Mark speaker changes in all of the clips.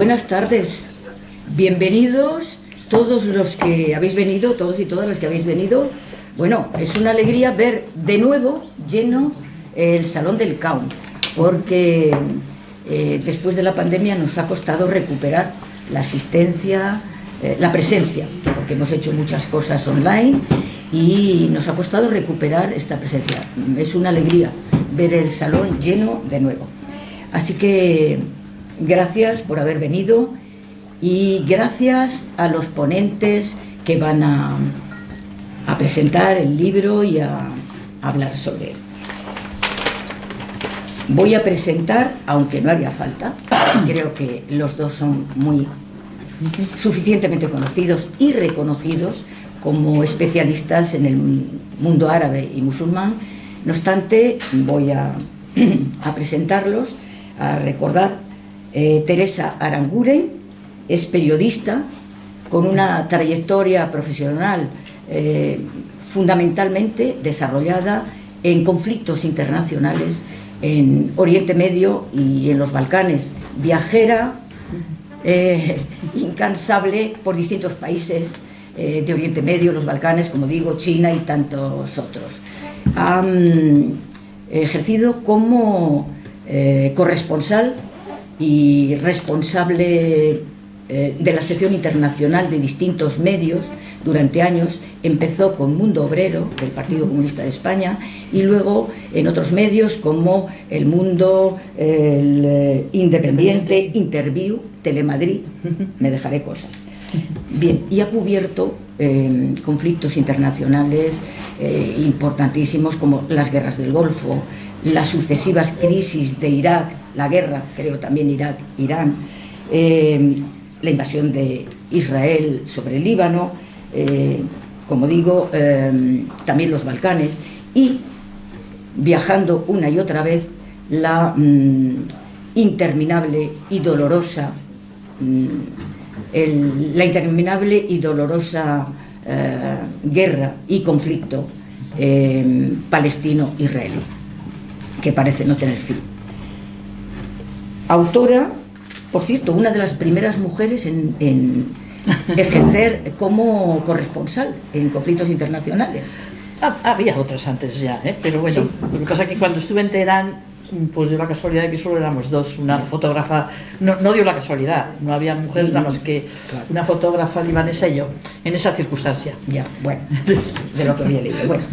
Speaker 1: Buenas tardes, bienvenidos todos los que habéis venido, todos y todas las que habéis venido. Bueno, es una alegría ver de nuevo lleno el Salón del Caun, porque después de la pandemia nos ha costado recuperar la asistencia, la presencia, porque hemos hecho muchas cosas online y nos ha costado recuperar esta presencia. Es una alegría ver el salón lleno de nuevo. Así que gracias por haber venido y gracias a los ponentes que van a presentar el libro y a hablar sobre él. Voy a presentar, aunque no haría falta, creo que los dos son muy suficientemente conocidos y reconocidos como especialistas en el mundo árabe y musulmán. No obstante, voy a presentarlos, a recordar. Teresa Aranguren es periodista con una trayectoria profesional fundamentalmente desarrollada en conflictos internacionales en Oriente Medio y en los Balcanes, viajera incansable por distintos países de Oriente Medio, los Balcanes, como digo, China y tantos otros. Ha ejercido como corresponsal y responsable de la sección internacional de distintos medios durante años. Empezó con Mundo Obrero del Partido Comunista de España y luego en otros medios como El Mundo, el Independiente, Interview, Telemadrid, me dejaré cosas. Bien, y ha cubierto conflictos internacionales importantísimos como las guerras del Golfo, las sucesivas crisis de Irak, la guerra, creo también Irak-Irán, la invasión de Israel sobre el Líbano, como digo, también los Balcanes, y viajando una y otra vez la interminable y dolorosa guerra y conflicto palestino-israelí, que parece no tener fin. Autora, por cierto, una de las primeras mujeres en ejercer como corresponsal en conflictos internacionales.
Speaker 2: Había otras antes ya, pero bueno, sí. Lo que pasa es que cuando estuve en Teherán, pues dio la casualidad de que solo éramos dos, una fotógrafa, no dio la casualidad, no había mujeres nada más que una fotógrafa libanesa y yo, en esa circunstancia.
Speaker 1: Ya, bueno, de lo que había leído. Bueno,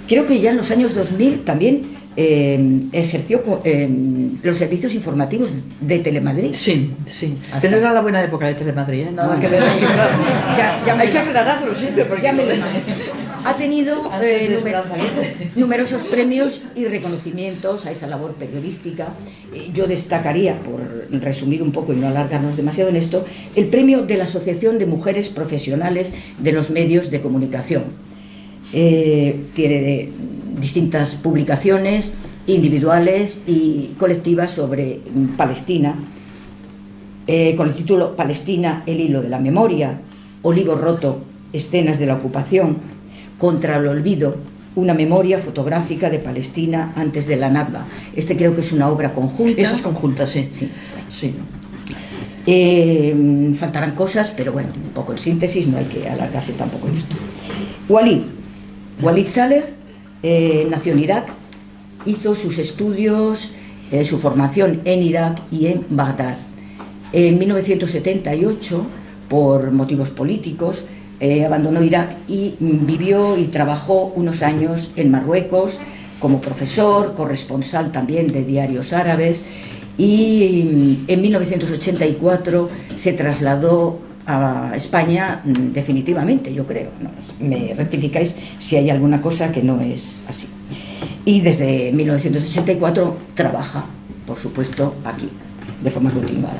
Speaker 1: creo que ya en los años 2000 también ejerció los servicios informativos de Telemadrid.
Speaker 2: Sí, sí. Pero era la buena época de Telemadrid, nada que ver. Hay que aclararlo siempre, porque ya me lo
Speaker 1: ha tenido numerosos premios y reconocimientos a esa labor periodística. Yo destacaría, por resumir un poco y no alargarnos demasiado en esto, el premio de la Asociación de Mujeres Profesionales de los Medios de Comunicación. Tiene distintas publicaciones individuales y colectivas sobre Palestina, con el título Palestina, el hilo de la memoria, Olivo roto, escenas de la ocupación, Contra el olvido, una memoria fotográfica de Palestina antes de la Nakba. Este creo que es una obra conjunta.
Speaker 2: Esa es conjunta, sí.
Speaker 1: Sí. Faltarán cosas, pero bueno, un poco en síntesis, no hay que alargarse tampoco en esto. Walid Saleh nació en Irak, hizo sus estudios, su formación en Irak y en Bagdad. En 1978, por motivos políticos, abandonó Irak y vivió y trabajó unos años en Marruecos como profesor, corresponsal también de diarios árabes, y en 1984 se trasladó a España definitivamente, yo creo, ¿no? Me rectificáis si hay alguna cosa que no es así. Y desde 1984 trabaja, por supuesto, aquí, de forma continuada.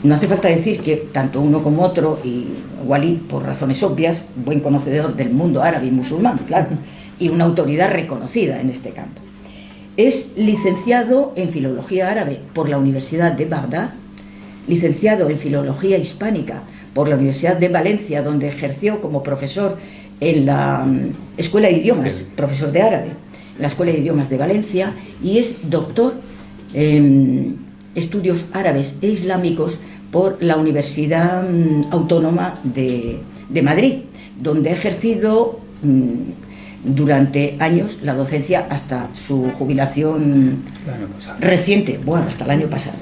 Speaker 1: No hace falta decir que tanto uno como otro, y Walid, por razones obvias, buen conocedor del mundo árabe y musulmán, claro, y una autoridad reconocida en este campo. Es licenciado en Filología Árabe por la Universidad de Bagdad, licenciado en Filología Hispánica por la Universidad de Valencia, donde ejerció como profesor en la Escuela de Idiomas, profesor de árabe, en la Escuela de Idiomas de Valencia, y es doctor en estudios árabes e islámicos por la Universidad Autónoma de Madrid, donde ha ejercido durante años la docencia hasta su jubilación reciente, bueno, hasta el año pasado.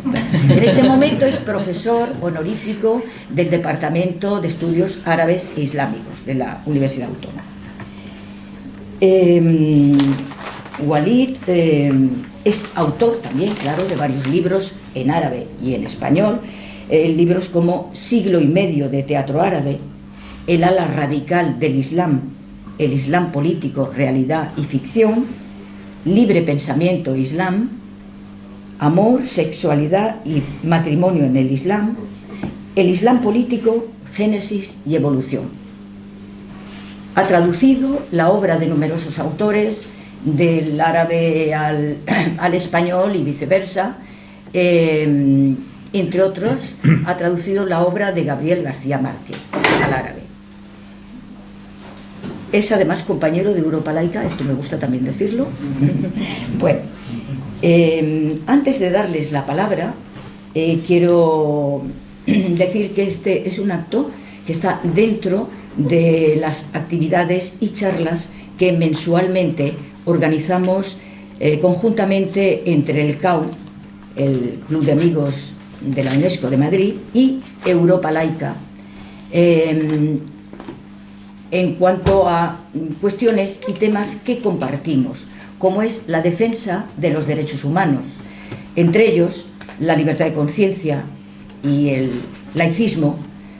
Speaker 1: En este momento es profesor honorífico del Departamento de Estudios Árabes e Islámicos de la Universidad Autónoma. Walid es autor también, claro, de varios libros en árabe y en español, libros como Siglo y medio de teatro árabe, El ala radical del Islam, El Islam político, realidad y ficción, Libre pensamiento Islam, Amor, sexualidad y matrimonio en el Islam, El Islam político, génesis y evolución. Ha traducido la obra de numerosos autores del árabe al español y viceversa. Entre otros, ha traducido la obra de Gabriel García Márquez al árabe. Es además compañero de Europa Laica, esto me gusta también decirlo. Bueno, antes de darles la palabra, quiero decir que este es un acto que está dentro de las actividades y charlas que mensualmente organizamos conjuntamente entre el CAU, el Club de Amigos de la UNESCO de Madrid, y Europa Laica, en cuanto a cuestiones y temas que compartimos, como es la defensa de los derechos humanos, entre ellos la libertad de conciencia y el laicismo,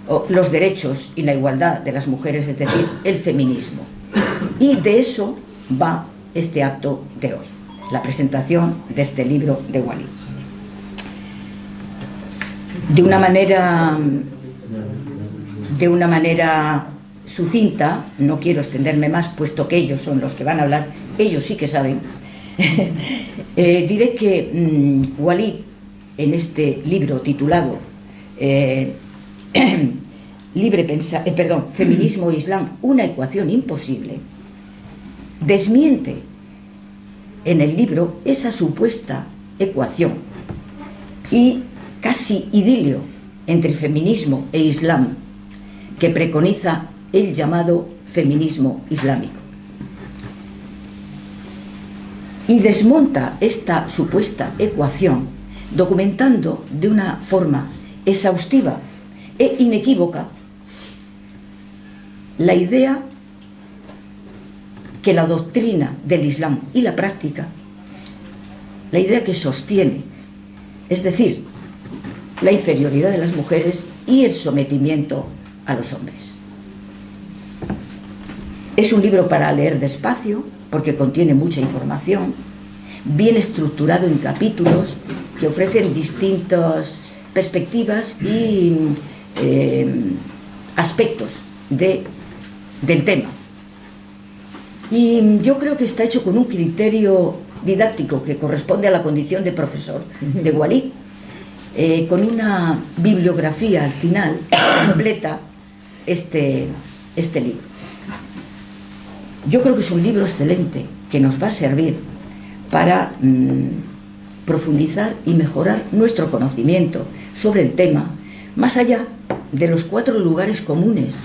Speaker 1: o los derechos y la igualdad de las mujeres, es decir, el feminismo. Y de eso va este acto de hoy, la presentación de este libro de Walid. De una manera sucinta, no quiero extenderme más, puesto que ellos son los que van a hablar, ellos sí que saben. Diré que Walid, en este libro titulado Feminismo e Islam, una ecuación imposible, desmiente en el libro esa supuesta ecuación y casi idilio entre feminismo e Islam que preconiza el llamado feminismo islámico. Y desmonta esta supuesta ecuación documentando de una forma exhaustiva e inequívoca la idea que la doctrina del Islam y la práctica, la idea que sostiene, es decir, la inferioridad de las mujeres y el sometimiento a los hombres. Es un libro para leer despacio, porque contiene mucha información, bien estructurado en capítulos que ofrecen distintas perspectivas y aspectos del tema. Y yo creo que está hecho con un criterio didáctico que corresponde a la condición de profesor de Walid, con una bibliografía al final que completa este libro. Yo creo que es un libro excelente que nos va a servir para profundizar y mejorar nuestro conocimiento sobre el tema, más allá de los 4 lugares comunes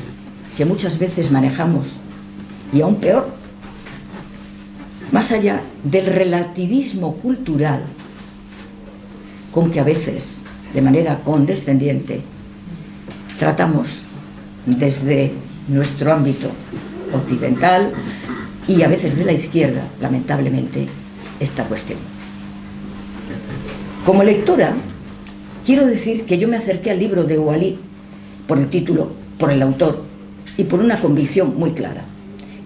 Speaker 1: que muchas veces manejamos, y aún peor, más allá del relativismo cultural con que a veces, de manera condescendiente, tratamos desde nuestro ámbito occidental y a veces de la izquierda, lamentablemente, esta cuestión. Como lectora, quiero decir que yo me acerqué al libro de Walid por el título, por el autor y por una convicción muy clara.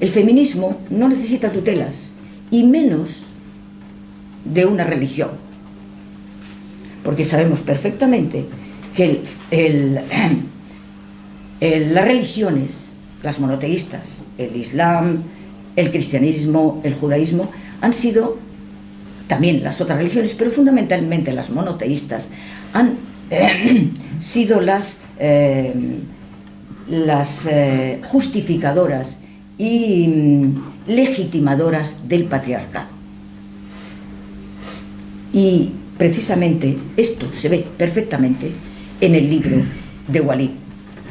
Speaker 1: El feminismo no necesita tutelas, y menos de una religión, porque sabemos perfectamente que las religiones, las monoteístas, el Islam, el cristianismo, el judaísmo, han sido, también las otras religiones, pero fundamentalmente las monoteístas, han sido las justificadoras y legitimadoras del patriarcado. Y precisamente esto se ve perfectamente en el libro de Walid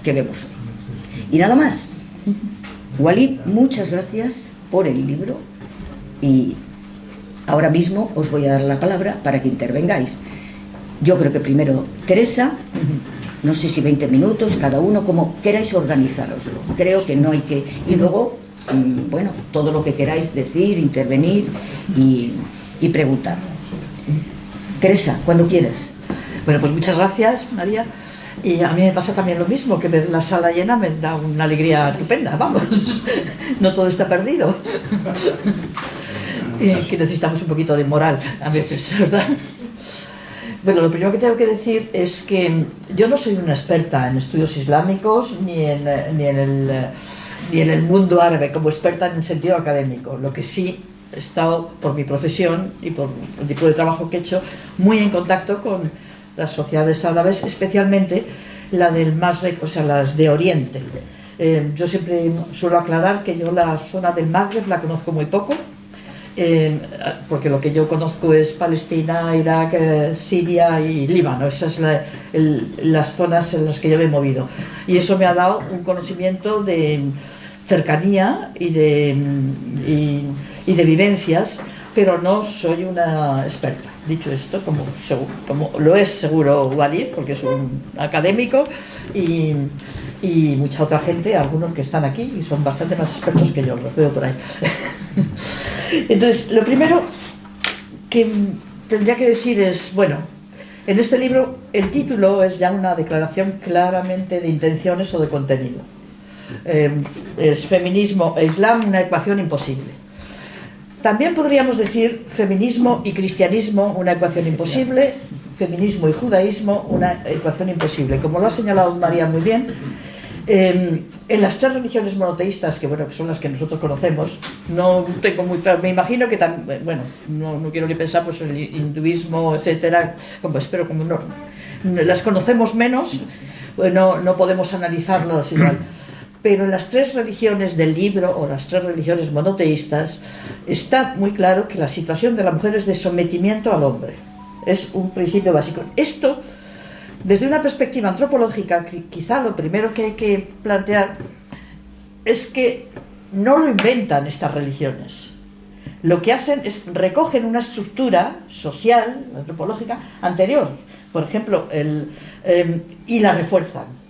Speaker 1: que vemos hoy. Y nada más. Walid, muchas gracias por el libro y ahora mismo os voy a dar la palabra para que intervengáis. Yo creo que primero Teresa, no sé si 20 minutos, cada uno, como queráis organizaroslo. Creo que no hay que... Y luego, bueno, todo lo que queráis decir, intervenir y preguntar. Teresa, cuando quieras.
Speaker 2: Bueno, pues muchas gracias, María. Y a mí me pasa también lo mismo, que ver la sala llena me da una alegría estupenda, vamos, no todo está perdido. Y que necesitamos un poquito de moral a veces, ¿verdad? Bueno, lo primero que tengo que decir es que yo no soy una experta en estudios islámicos ni en el mundo árabe como experta en el sentido académico. Lo que sí he estado, por mi profesión y por el tipo de trabajo que he hecho, muy en contacto con las sociedades árabes, especialmente la del Magreb, o sea, las de Oriente. Yo siempre suelo aclarar que yo la zona del Magreb la conozco muy poco, porque lo que yo conozco es Palestina, Irak, Siria y Líbano. Esas son las zonas en las que yo me he movido. Y eso me ha dado un conocimiento de cercanía y de vivencias, pero no soy una experta. Dicho esto, como lo es seguro Walid, porque es un académico, y mucha otra gente, algunos que están aquí y son bastante más expertos que yo, los veo por ahí. Entonces, lo primero que tendría que decir es, bueno, en este libro el título es ya una declaración claramente de intenciones o de contenido. Es Feminismo e Islam, una ecuación imposible. También podríamos decir feminismo y cristianismo, una ecuación imposible, feminismo y judaísmo, una ecuación imposible. Como lo ha señalado María muy bien, en las tres religiones monoteístas, que bueno, que son las que nosotros conocemos, no tengo muy claro, me imagino que también, bueno, no quiero ni pensar pues el hinduismo, etcétera, como espero, como no, las conocemos menos, no podemos analizarlas igual. Pero en las tres religiones del libro, o las tres religiones monoteístas, está muy claro que la situación de la mujer es de sometimiento al hombre. Es un principio básico. Esto, desde una perspectiva antropológica, quizá lo primero que hay que plantear es que no lo inventan estas religiones. Lo que hacen es recogen una estructura social, antropológica, anterior, por ejemplo, y la refuerzan.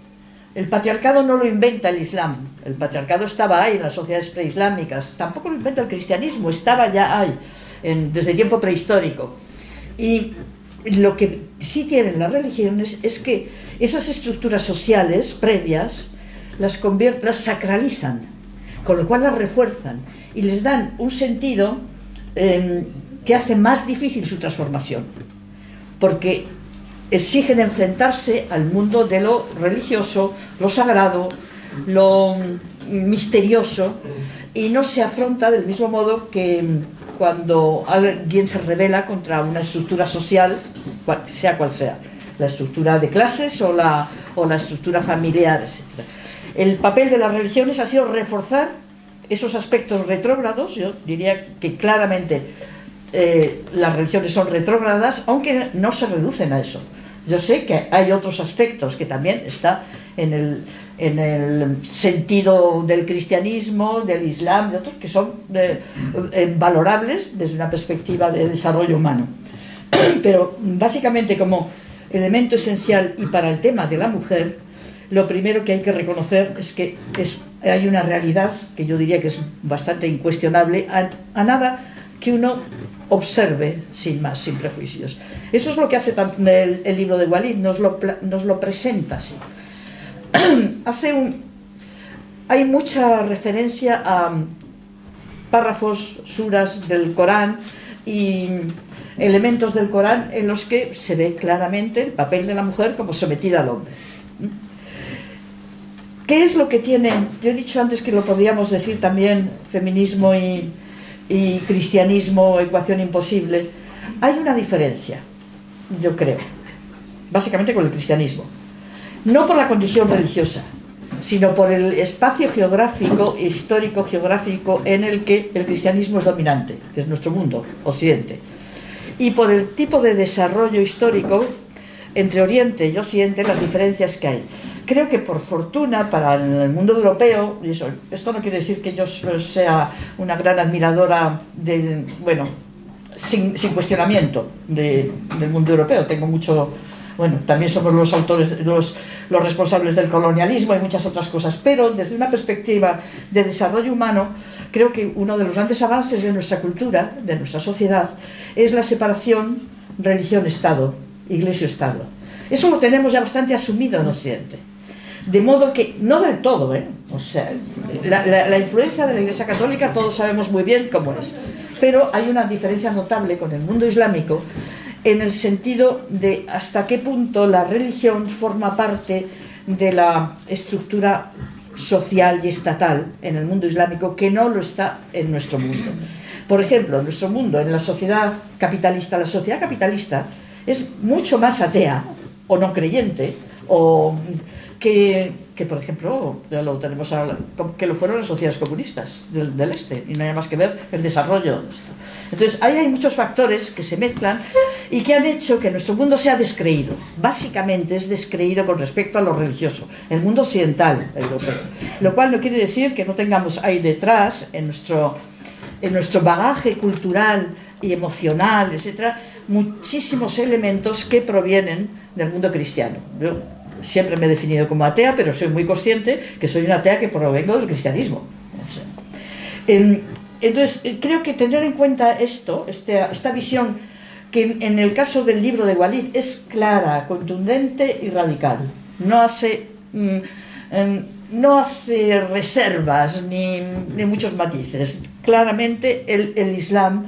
Speaker 2: El patriarcado no lo inventa el Islam, el patriarcado estaba ahí en las sociedades preislámicas, tampoco lo inventa el cristianismo, estaba ya ahí, desde tiempo prehistórico. Y lo que sí tienen las religiones es que esas estructuras sociales previas las sacralizan, con lo cual las refuerzan y les dan un sentido que hace más difícil su transformación, porque exigen enfrentarse al mundo de lo religioso, lo sagrado, lo misterioso, y no se afronta del mismo modo que cuando alguien se rebela contra una estructura social, sea cual sea, la estructura de clases o la estructura familiar, etc. El papel de las religiones ha sido reforzar esos aspectos retrógrados. Yo diría que claramente las religiones son retrógradas, aunque no se reducen a eso. Yo sé que hay otros aspectos que también está en el sentido del cristianismo, del islam, de otros que son valorables desde una perspectiva de desarrollo humano. Pero básicamente, como elemento esencial y para el tema de la mujer, lo primero que hay que reconocer es que hay una realidad que yo diría que es bastante incuestionable a nada que uno observe sin más, sin prejuicios. Eso es lo que hace el libro de Walid, nos lo presenta así. Hay mucha referencia a párrafos, suras del Corán y elementos del Corán en los que se ve claramente el papel de la mujer como sometida al hombre. ¿Qué es lo que tiene? Yo he dicho antes que lo podríamos decir también feminismo y cristianismo, ecuación imposible. Hay una diferencia, yo creo, básicamente con el cristianismo, no por la condición religiosa, sino por el espacio geográfico, histórico geográfico en el que el cristianismo es dominante, que es nuestro mundo, Occidente, y por el tipo de desarrollo histórico entre Oriente y Occidente las diferencias que hay. Creo que por fortuna para el mundo europeo, y esto no quiere decir que yo sea una gran admiradora de, bueno, sin cuestionamiento del mundo europeo, tengo mucho, bueno, también somos los autores, los responsables del colonialismo y muchas otras cosas, pero desde una perspectiva de desarrollo humano, creo que uno de los grandes avances de nuestra cultura, de nuestra sociedad, es la separación religión-Estado, Iglesia-Estado. Eso lo tenemos ya bastante asumido en Occidente. De modo que, no del todo, o sea, la influencia de la Iglesia Católica todos sabemos muy bien cómo es, pero hay una diferencia notable con el mundo islámico en el sentido de hasta qué punto la religión forma parte de la estructura social y estatal en el mundo islámico, que no lo está en nuestro mundo. Por ejemplo, en nuestro mundo, en la sociedad capitalista es mucho más atea o no creyente, o que por ejemplo, ya lo tenemos que lo fueron las sociedades comunistas del este, y no hay más que ver el desarrollo de esto. Entonces, ahí hay muchos factores que se mezclan y que han hecho que nuestro mundo sea descreído. Básicamente es descreído con respecto a lo religioso, el mundo occidental europeo. Lo cual no quiere decir que no tengamos ahí detrás, en nuestro bagaje cultural y emocional, etcétera, muchísimos elementos que provienen del mundo cristiano. Yo siempre me he definido como atea, pero soy muy consciente que soy una atea que provengo del cristianismo. O sea, entonces, creo que tener en cuenta esta visión, que en el caso del libro de Walid es clara, contundente y radical. No hace reservas ni muchos matices. Claramente el Islam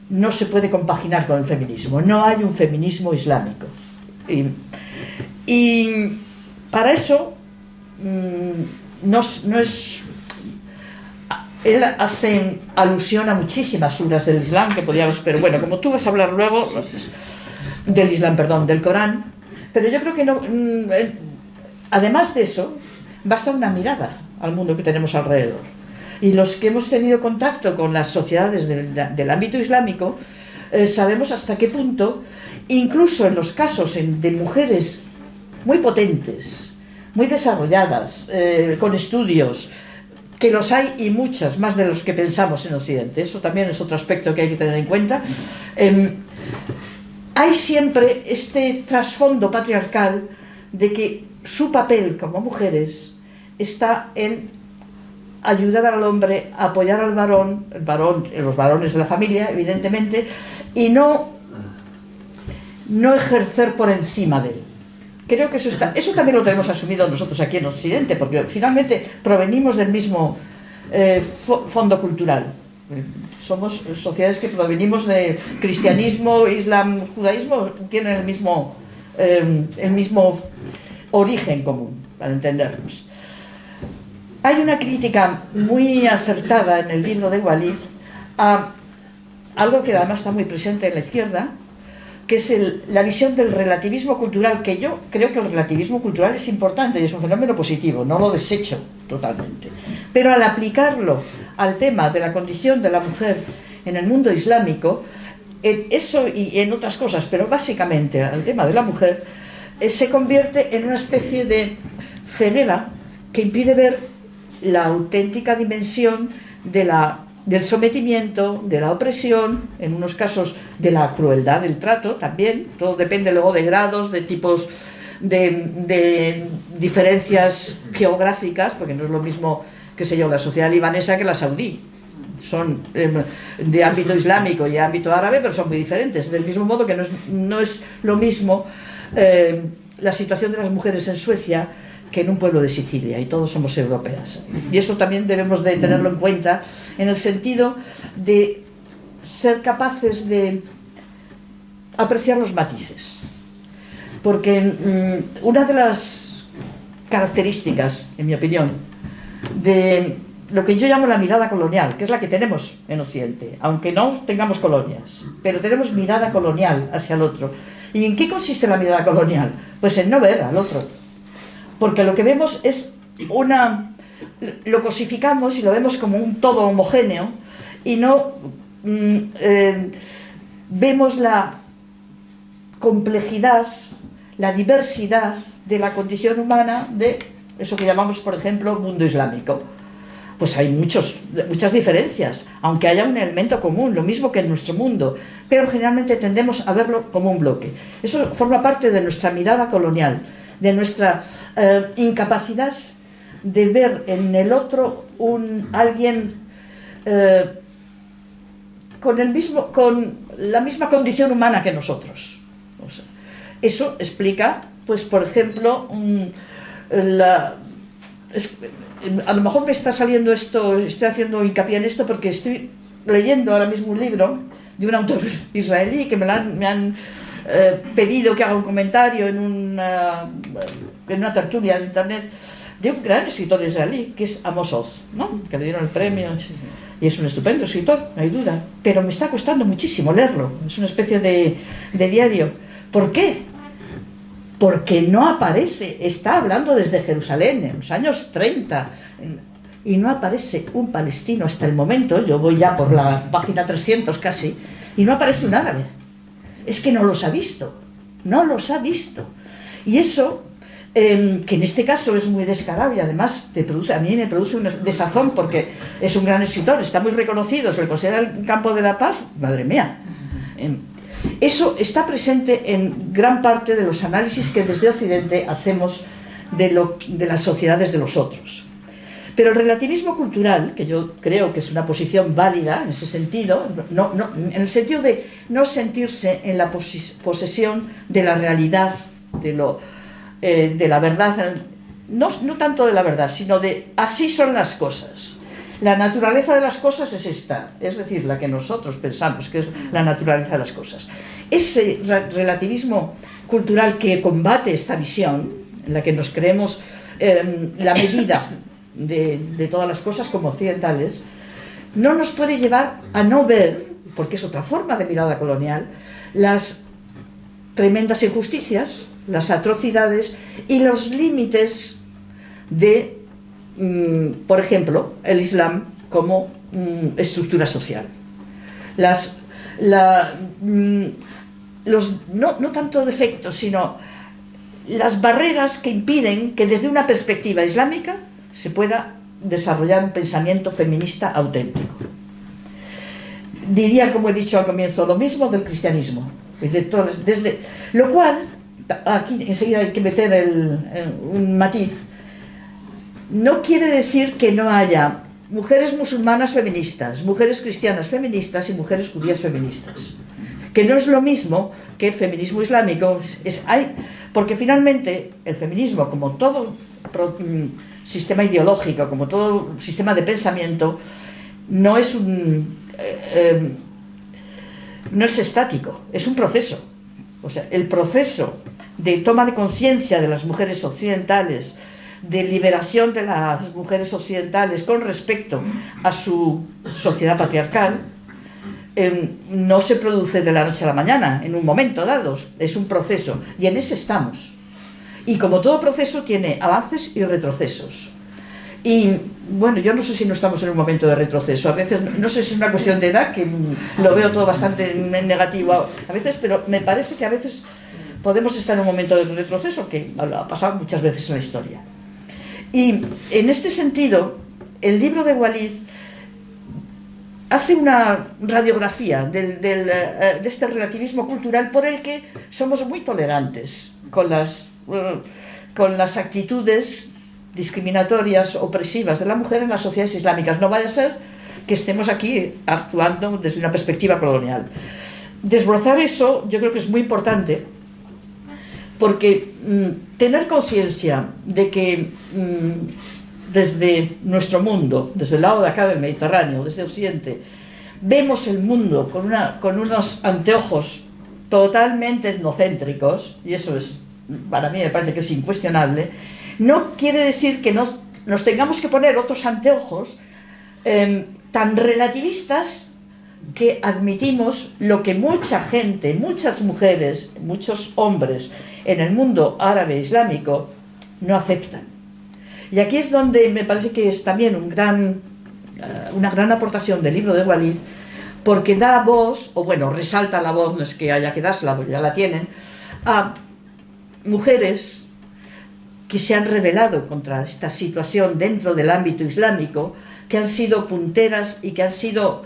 Speaker 2: no se puede compaginar con el feminismo. No hay un feminismo islámico. Y para eso no es... Él hace alusión a muchísimas suras del Islam que podríamos... Pero bueno, como tú vas a hablar luego del Islam, perdón, del Corán, pero yo creo que no... Además de eso, basta una mirada al mundo que tenemos alrededor. Y los que hemos tenido contacto con las sociedades del ámbito islámico, sabemos hasta qué punto, incluso en los casos de mujeres muy potentes, muy desarrolladas, con estudios, que los hay y muchas, más de los que pensamos en Occidente, eso también es otro aspecto que hay que tener en cuenta, hay siempre este trasfondo patriarcal de que su papel como mujeres está en ayudar al hombre, apoyar al varón, los varones de la familia, evidentemente, y no ejercer por encima de él. Creo que eso también lo tenemos asumido nosotros aquí en Occidente, porque finalmente provenimos del mismo fondo cultural. Somos sociedades que provenimos de cristianismo, islam, judaísmo, tienen el mismo origen común, para entendernos. Hay una crítica muy acertada en el libro de Walid a algo que además está muy presente en la izquierda, que es la visión del relativismo cultural, que yo creo que el relativismo cultural es importante y es un fenómeno positivo, no lo desecho totalmente. Pero al aplicarlo al tema de la condición de la mujer en el mundo islámico, en eso y en otras cosas, pero básicamente al tema de la mujer, se convierte en una especie de ceguera que impide ver la auténtica dimensión del sometimiento, de la opresión, en unos casos de la crueldad del trato también. Todo depende luego de grados, de tipos, de diferencias geográficas, porque no es lo mismo, qué sé yo, la sociedad libanesa que la saudí. Son de ámbito islámico y ámbito árabe, pero son muy diferentes. Del mismo modo que no es lo mismo la situación de las mujeres en Suecia que en un pueblo de Sicilia, y todos somos europeas. Y eso también debemos de tenerlo en cuenta, en el sentido de ser capaces de apreciar los matices. Porque una de las características, en mi opinión, de lo que yo llamo la mirada colonial, que es la que tenemos en Occidente, aunque no tengamos colonias, pero tenemos mirada colonial hacia el otro. ¿Y en qué consiste la mirada colonial? Pues en no ver al otro. Porque lo que vemos es lo cosificamos y lo vemos como un todo homogéneo y no vemos la complejidad la diversidad de la condición humana de eso que llamamos, por ejemplo, mundo islámico. Pues hay muchas diferencias, aunque haya un elemento común, lo mismo que en nuestro mundo, pero generalmente tendemos a verlo como un bloque. Eso forma parte de nuestra mirada colonial, de nuestra incapacidad de ver en el otro alguien con la misma condición humana que nosotros. O sea, eso explica, pues, por ejemplo, a lo mejor me está saliendo esto, estoy haciendo hincapié en esto porque estoy leyendo ahora mismo un libro de un autor israelí que me han pedido que haga un comentario en una tertulia de internet de un gran escritor israelí que es Amos Oz, ¿no? Que le dieron el premio y es un estupendo escritor, no hay duda, pero me está costando muchísimo leerlo, es una especie de diario. ¿Por qué? Porque no aparece, está hablando desde Jerusalén en los años 30 y no aparece un palestino hasta el momento, yo voy ya por la página 300 casi, y no aparece un árabe. Es que no los ha visto, no los ha visto. Y eso, que en este caso es muy descarado y además a mí me produce un desazón porque es un gran escritor, está muy reconocido, se le considera el campo de la paz, madre mía. Eso está presente en gran parte de los análisis que desde Occidente hacemos de las sociedades de los otros. Pero el relativismo cultural, que yo creo que es una posición válida en ese sentido, en el sentido de no sentirse en la posesión de la realidad, de la verdad, no tanto de la verdad, sino de así son las cosas. La naturaleza de las cosas es esta, es decir, la que nosotros pensamos que es la naturaleza de las cosas. Ese relativismo cultural que combate esta visión, en la que nos creemos la medida de todas las cosas como occidentales, no nos puede llevar a no ver, porque es otra forma de mirada colonial, las tremendas injusticias, las atrocidades y los límites de, por ejemplo, el Islam como estructura social. No tanto defectos, sino las barreras que impiden que desde una perspectiva islámica se pueda desarrollar un pensamiento feminista auténtico. Diría, como he dicho al comienzo, lo mismo del cristianismo. Lo cual, aquí enseguida hay que meter un matiz, no quiere decir que no haya mujeres musulmanas feministas, mujeres cristianas feministas y mujeres judías feministas. Que no es lo mismo que el feminismo islámico, porque finalmente el feminismo, como todo sistema ideológico, como todo sistema de pensamiento, no es estático, es un proceso. O sea, el proceso de toma de conciencia de las mujeres occidentales, de liberación de las mujeres occidentales con respecto a su sociedad patriarcal, no se produce de la noche a la mañana, en un momento dado, es un proceso, y en ese estamos. Y como todo proceso tiene avances y retrocesos. Y bueno, yo no sé si no estamos en un momento de retroceso, a veces, no sé si es una cuestión de edad, que lo veo todo bastante negativo a veces, pero me parece que a veces podemos estar en un momento de retroceso, que ha pasado muchas veces en la historia. Y en este sentido, el libro de Walid hace una radiografía de este relativismo cultural por el que somos muy tolerantes con las actitudes discriminatorias, opresivas de la mujer en las sociedades islámicas. No vaya a ser que estemos aquí actuando desde una perspectiva colonial. Desbrozar eso yo creo que es muy importante, porque tener conciencia de que desde nuestro mundo, desde el lado de acá del Mediterráneo, desde Occidente, vemos el mundo con unos anteojos totalmente etnocéntricos, y eso es, para mí me parece que es incuestionable, no quiere decir que nos tengamos que poner otros anteojos tan relativistas que admitimos lo que mucha gente, muchas mujeres, muchos hombres en el mundo árabe islámico no aceptan. Y aquí es donde me parece que es también una gran aportación del libro de Walid, porque da voz, o bueno, resalta la voz, no es que haya que dársela, porque ya la tienen, a mujeres que se han rebelado contra esta situación dentro del ámbito islámico, que han sido punteras y que han sido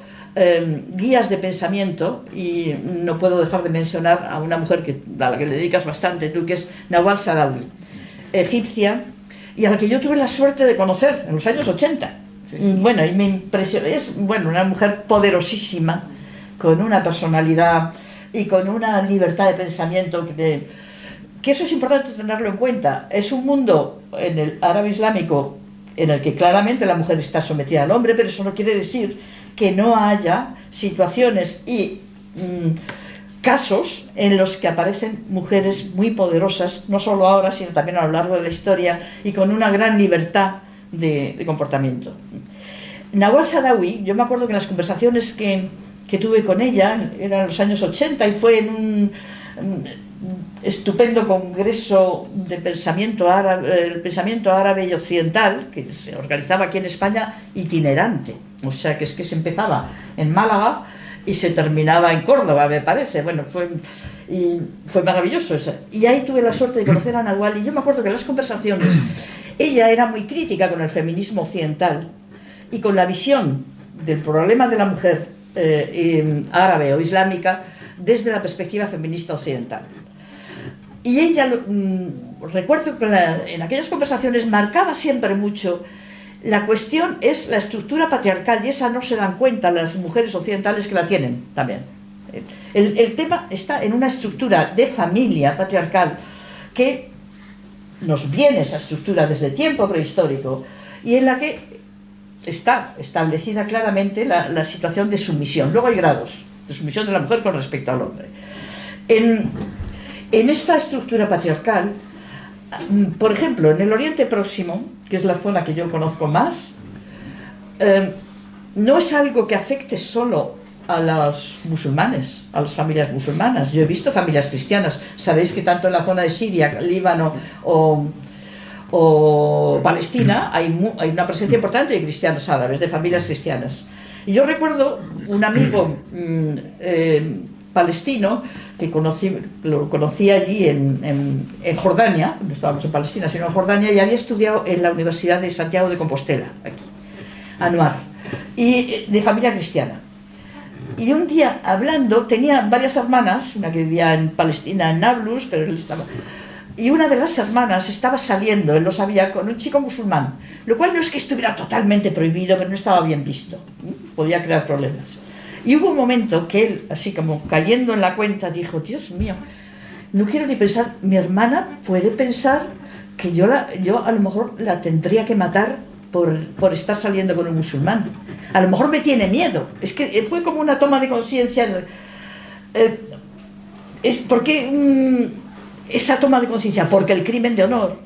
Speaker 2: guías de pensamiento, y no puedo dejar de mencionar a una mujer a la que le dedicas bastante tú, que es Nawal Saadawi, egipcia, y a la que yo tuve la suerte de conocer en los años 80. Sí. Bueno, y me impresionó, es una mujer poderosísima, con una personalidad y con una libertad de pensamiento que eso es importante tenerlo en cuenta. Es un mundo en el árabe islámico en el que claramente la mujer está sometida al hombre, pero eso no quiere decir que no haya situaciones y casos en los que aparecen mujeres muy poderosas, no solo ahora, sino también a lo largo de la historia, y con una gran libertad de comportamiento. Nawal Saadawi, yo me acuerdo que en las conversaciones que tuve con ella, eran los años 80, y fue en un estupendo congreso de pensamiento árabe, el pensamiento árabe y occidental, que se organizaba aquí en España, itinerante, o sea que es que se empezaba en Málaga y se terminaba en Córdoba, me parece. Bueno, fue maravilloso eso. Y ahí tuve la suerte de conocer a Nawal, y yo me acuerdo que en las conversaciones ella era muy crítica con el feminismo occidental y con la visión del problema de la mujer árabe o islámica desde la perspectiva feminista occidental. Y ella, recuerdo que en aquellas conversaciones marcaba siempre mucho: la cuestión es la estructura patriarcal, y esa no se dan cuenta las mujeres occidentales, que la tienen también. El tema está en una estructura de familia patriarcal que nos viene, esa estructura, desde tiempo prehistórico, y en la que está establecida claramente la situación de sumisión. Luego hay grados de sumisión de la mujer con respecto al hombre. En esta estructura patriarcal, por ejemplo, en el Oriente Próximo, que es la zona que yo conozco más, no es algo que afecte solo a los musulmanes, a las familias musulmanas. Yo he visto familias cristianas. Sabéis que tanto en la zona de Siria, Líbano o Palestina hay una presencia importante de cristianos árabes, de familias cristianas. Y yo recuerdo un amigo palestino que lo conocí allí en Jordania, no estábamos en Palestina sino en Jordania, y había estudiado en la Universidad de Santiago de Compostela, aquí, Anuar, y de familia cristiana. Y un día, hablando, tenía varias hermanas, una que vivía en Palestina, en Nablus, pero él estaba... Y una de las hermanas estaba saliendo, él lo sabía, con un chico musulmán, lo cual no es que estuviera totalmente prohibido, pero no estaba bien visto, podía crear problemas. Y hubo un momento que él, así como cayendo en la cuenta, dijo: Dios mío, no quiero ni pensar, mi hermana puede pensar que yo a lo mejor la tendría que matar por estar saliendo con un musulmán. A lo mejor me tiene miedo. Es que fue como una toma de conciencia. ¿Por qué esa toma de conciencia? Porque el crimen de honor,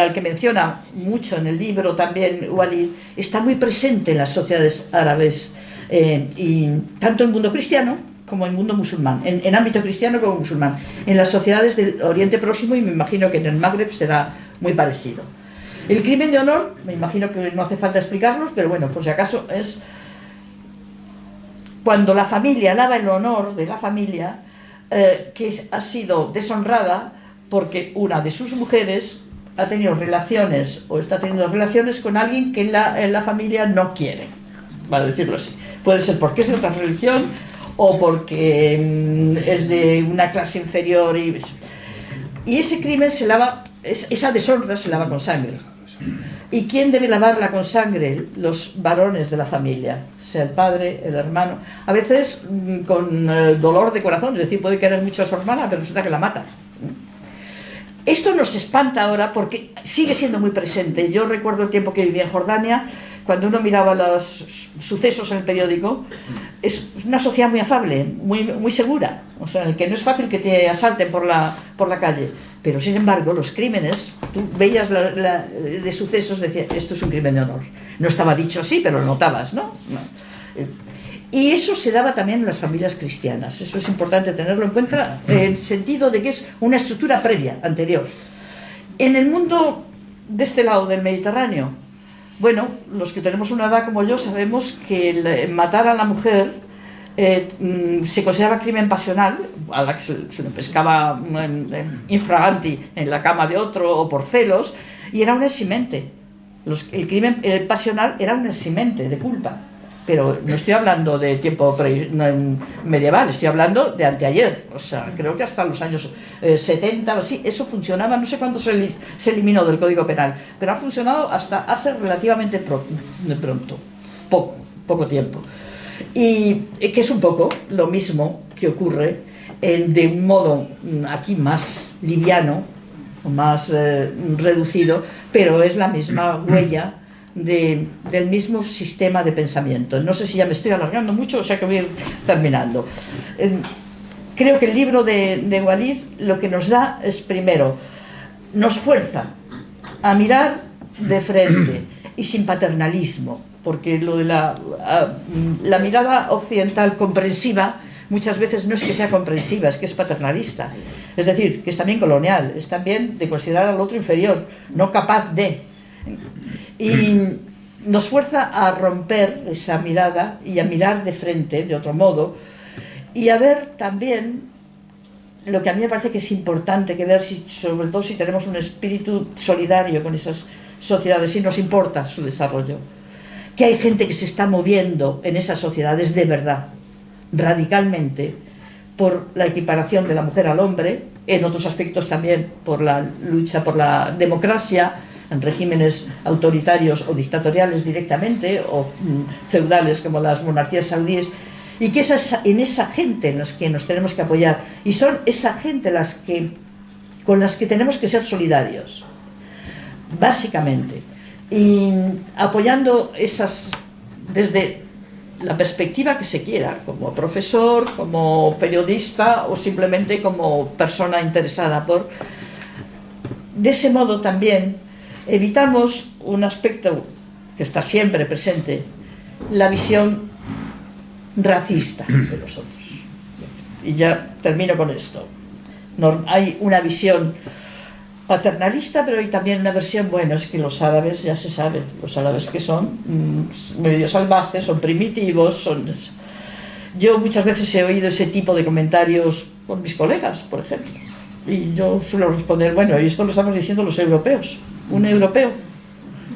Speaker 2: al que menciona mucho en el libro también Walid, está muy presente en las sociedades árabes, y tanto en el mundo cristiano como en el mundo musulmán, en ámbito cristiano como musulmán, en las sociedades del Oriente Próximo, y me imagino que en el Magreb será muy parecido. El crimen de honor, me imagino que no hace falta explicarlos, pero bueno, por si acaso, es cuando la familia lava el honor de la familia, que ha sido deshonrada porque una de sus mujeres ha tenido relaciones o está teniendo relaciones con alguien que en la familia no quiere, para decirlo así. Puede ser porque es de otra religión o porque es de una clase inferior, y ese crimen se lava, esa deshonra se lava con sangre. ¿Y quién debe lavarla con sangre? Los varones de la familia, sea el padre, el hermano, a veces con dolor de corazón, es decir, puede querer mucho a su hermana, pero resulta que la mata. Esto nos espanta ahora porque sigue siendo muy presente. Yo recuerdo el tiempo que viví en Jordania, cuando uno miraba los sucesos en el periódico, es una sociedad muy afable, muy segura, o sea, en el que no es fácil que te asalten por la calle, pero sin embargo los crímenes, tú veías de sucesos, decías, esto es un crimen de honor. No estaba dicho así, pero lo notabas, ¿no? Y eso se daba también en las familias cristianas. Eso es importante tenerlo en cuenta, en el sentido de que es una estructura previa, anterior. En el mundo de este lado del Mediterráneo, bueno, los que tenemos una edad como yo sabemos que matar a la mujer se consideraba crimen pasional, a la que se le pescaba infraganti en la cama de otro o por celos, y era un eximente. El crimen pasional era un eximente de culpa. Pero no estoy hablando de tiempo medieval, estoy hablando de anteayer. O sea, creo que hasta los años 70 o así, eso funcionaba. No sé cuándo se eliminó del Código Penal, pero ha funcionado hasta hace relativamente pronto, poco tiempo. Y que es un poco lo mismo que ocurre de un modo aquí más liviano, más reducido, pero es la misma huella del mismo sistema de pensamiento. No sé si ya me estoy alargando mucho, o sea que voy a ir terminando. Creo que el libro de Walid lo que nos da es, primero, nos fuerza a mirar de frente y sin paternalismo, porque lo de la mirada occidental comprensiva muchas veces no es que sea comprensiva, es que es paternalista. Es decir, que es también colonial, es también de considerar al otro inferior, no capaz de. Y nos fuerza a romper esa mirada y a mirar de frente, de otro modo, y a ver también lo que a mí me parece que es importante que ver, sobre todo si tenemos un espíritu solidario con esas sociedades, si nos importa su desarrollo, que hay gente que se está moviendo en esas sociedades de verdad, radicalmente, por la equiparación de la mujer al hombre, en otros aspectos también por la lucha por la democracia, en regímenes autoritarios o dictatoriales directamente, o feudales como las monarquías saudíes, y que es en esa gente en las que nos tenemos que apoyar, y son esa gente con las que tenemos que ser solidarios, básicamente, y apoyando esas desde la perspectiva que se quiera, como profesor, como periodista o simplemente como persona interesada por. De ese modo también evitamos un aspecto que está siempre presente, la visión racista de los otros. Y ya termino con esto. Hay una visión paternalista, pero hay también una versión, bueno, es que los árabes, ya se sabe, los árabes que son medio salvajes, son primitivos, Yo muchas veces he oído ese tipo de comentarios con mis colegas, por ejemplo, y yo suelo responder, bueno, y esto lo estamos diciendo los europeos, un europeo,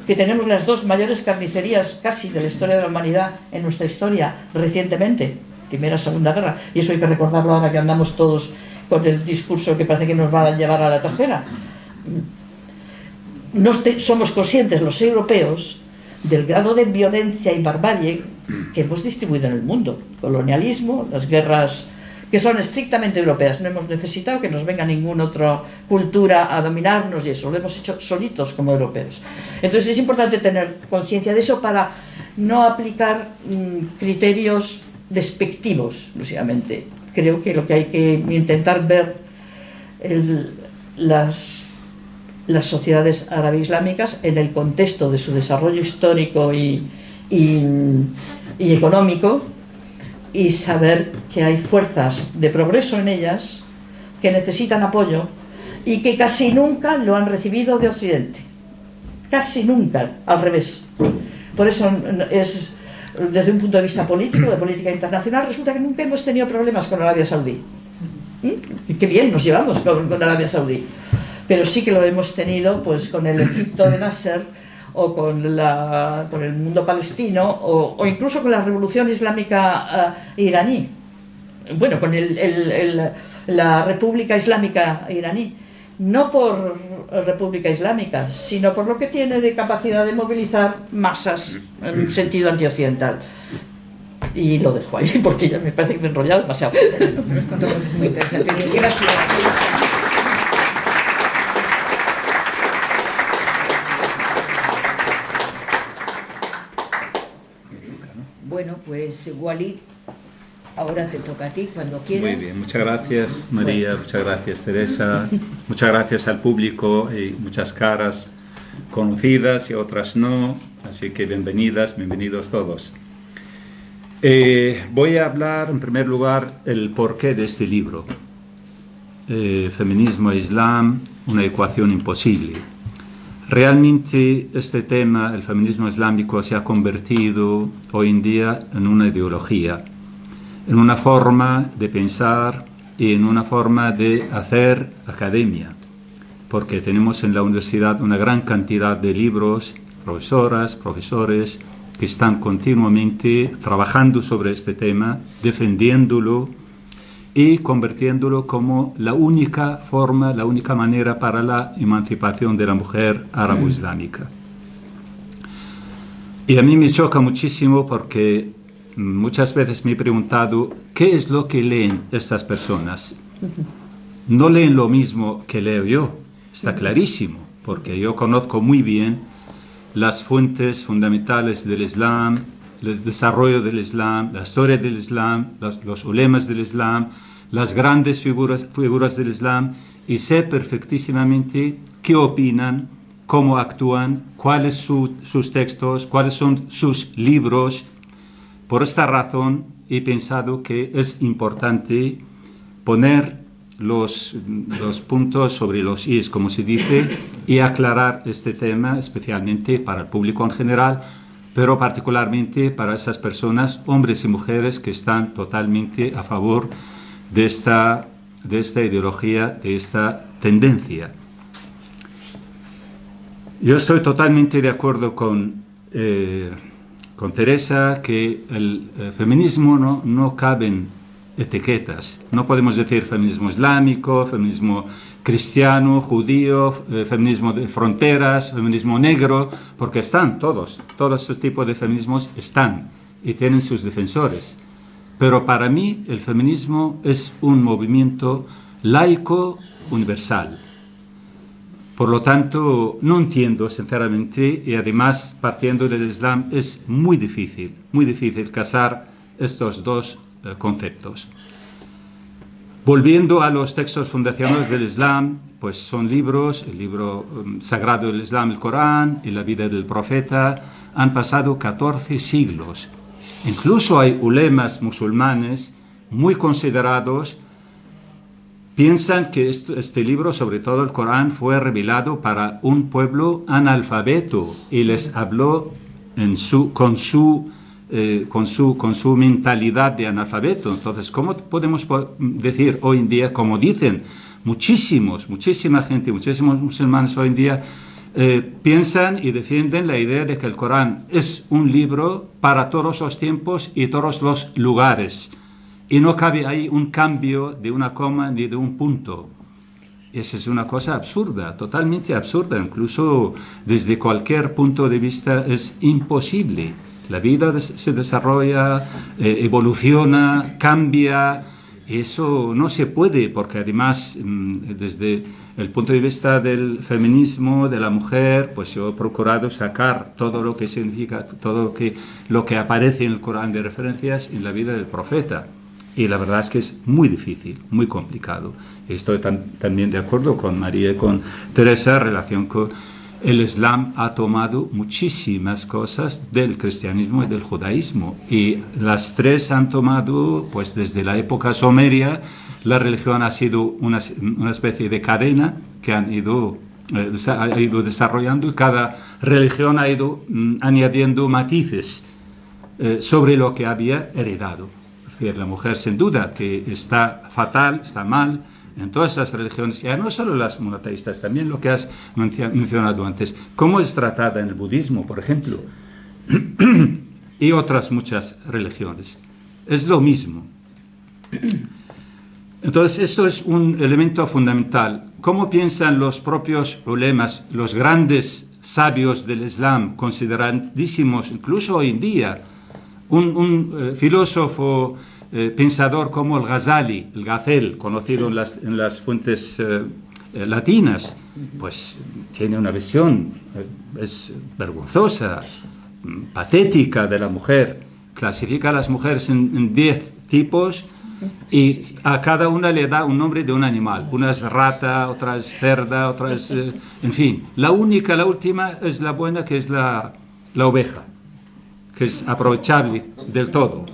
Speaker 2: que tenemos las dos mayores carnicerías casi de la historia de la humanidad en nuestra historia recientemente, Primera, Segunda Guerra, y eso hay que recordarlo ahora que andamos todos con el discurso que parece que nos va a llevar a la tercera. No somos conscientes los europeos del grado de violencia y barbarie que hemos distribuido en el mundo. Colonialismo, las guerras que son estrictamente europeas. No hemos necesitado que nos venga ninguna otra cultura a dominarnos y eso, lo hemos hecho solitos como europeos. Entonces es importante tener conciencia de eso para no aplicar criterios despectivos exclusivamente. Creo que lo que hay que intentar ver las sociedades árabe-islámicas en el contexto de su desarrollo histórico y económico, y saber que hay fuerzas de progreso en ellas que necesitan apoyo y que casi nunca lo han recibido de Occidente, casi nunca, al revés. Por eso es, desde un punto de vista político, de política internacional, resulta que nunca hemos tenido problemas con Arabia Saudí. Qué bien nos llevamos con Arabia Saudí, pero sí que lo hemos tenido pues con el Egipto de Nasser, o con el mundo palestino, o incluso con la revolución islámica iraní, bueno, con la República Islámica iraní, no por República Islámica, sino por lo que tiene de capacidad de movilizar masas en un sentido antioccidental. Y lo dejo ahí porque ya me parece que me he enrollado demasiado.
Speaker 1: Nos contó cosas muy interesantes. Gracias. Bueno, pues Walid, ahora te toca a ti cuando quieras.
Speaker 3: Muy bien, muchas gracias María, bueno. Muchas gracias Teresa, muchas gracias al público, y muchas caras conocidas y otras no, así que bienvenidos todos. Voy a hablar en primer lugar el porqué de este libro, Feminismo e Islam, una ecuación imposible. Realmente este tema, el feminismo islámico, se ha convertido hoy en día en una ideología. en una forma de pensar y en una forma de hacer academia, porque tenemos en la universidad una gran cantidad de libros, profesoras, profesores, que están continuamente trabajando sobre este tema, defendiéndolo y convirtiéndolo como la única forma, la única manera para la emancipación de la mujer árabo-islámica. Y a mí me choca muchísimo porque muchas veces me he preguntado qué es lo que leen estas personas. No leen lo mismo que leo yo, está clarísimo, porque yo conozco muy bien las fuentes fundamentales del Islam, el desarrollo del Islam, la historia del Islam, los ulemas del Islam, las grandes figuras del Islam, y sé perfectísimamente qué opinan, cómo actúan, cuáles son sus textos, cuáles son sus libros. Por esta razón he pensado que es importante poner los puntos sobre los is, como se dice, y aclarar este tema, especialmente para el público en general, pero particularmente para esas personas, hombres y mujeres, que están totalmente a favor de esta ideología, de esta tendencia. Yo estoy totalmente de acuerdo con Teresa, que el feminismo no caben etiquetas. No podemos decir feminismo islámico, feminismo cristiano, judío, feminismo de fronteras, feminismo negro, porque están todos estos tipos de feminismos están y tienen sus defensores. Pero para mí el feminismo es un movimiento laico universal. Por lo tanto, no entiendo sinceramente, y además partiendo del Islam es muy difícil casar estos dos conceptos. Volviendo a los textos fundacionales del Islam, pues son libros, el libro sagrado del Islam, el Corán, y la vida del profeta. Han pasado 14 siglos. Incluso hay ulemas musulmanes muy considerados. Piensan que este libro, sobre todo el Corán, fue revelado para un pueblo analfabeto y les habló con su mentalidad de analfabeto. Entonces, ¿cómo podemos decir hoy en día, como dicen muchísima gente, muchísimos musulmanes hoy en día, piensan y defienden la idea de que el Corán es un libro para todos los tiempos y todos los lugares? Y no cabe ahí un cambio de una coma ni de un punto. Esa es una cosa absurda, totalmente absurda. Incluso desde cualquier punto de vista es imposible. La vida se desarrolla, evoluciona, cambia. Eso no se puede, porque además, desde el punto de vista del feminismo, de la mujer, pues yo he procurado sacar todo lo que significa, todo lo que aparece en el Corán de referencias en la vida del profeta. Y la verdad es que es muy difícil, muy complicado. Estoy también de acuerdo con María y con Teresa en relación con el Islam. Ha tomado muchísimas cosas del cristianismo y del judaísmo. Y las tres han tomado, pues desde la época sumeria, la religión ha sido una especie de cadena que ha ido desarrollando, y cada religión ha ido añadiendo matices sobre lo que había heredado. La mujer, sin duda, que está fatal, está mal en todas las religiones, ya no solo las monoteístas, también lo que has mencionado antes, cómo es tratada en el budismo, por ejemplo, y otras muchas religiones. Es lo mismo. Entonces, esto es un elemento fundamental. ¿Cómo piensan los propios ulemas, los grandes sabios del Islam, consideradísimos incluso hoy en día? Un filósofo pensador como el Ghazali, el Gazel, conocido en las fuentes latinas, pues tiene una visión es vergonzosa, patética de la mujer. Clasifica a las mujeres en 10 tipos y a cada una le da un nombre de un animal. Una es rata, otra es cerda, otra es... en fin, la última es la buena, que es la oveja, que es aprovechable del todo.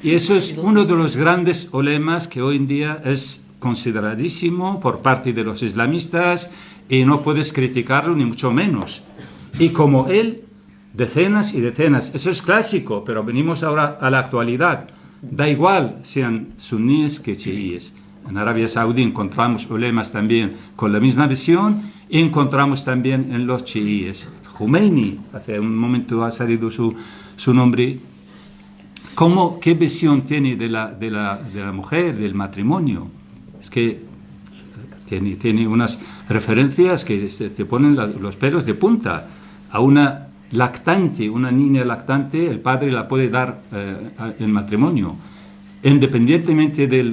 Speaker 3: Y eso es uno de los grandes ulemas que hoy en día es consideradísimo por parte de los islamistas y no puedes criticarlo ni mucho menos. Y como él, decenas y decenas. Eso es clásico, pero venimos ahora a la actualidad. Da igual sean suníes que chiíes. En Arabia Saudí encontramos ulemas también con la misma visión y encontramos también en los chiíes. Khomeini, hace un momento ha salido su nombre. ¿Qué visión tiene de la mujer, del matrimonio? Es que tiene unas referencias que te ponen los pelos de punta. A una lactante, una niña lactante, el padre la puede dar en matrimonio, independientemente de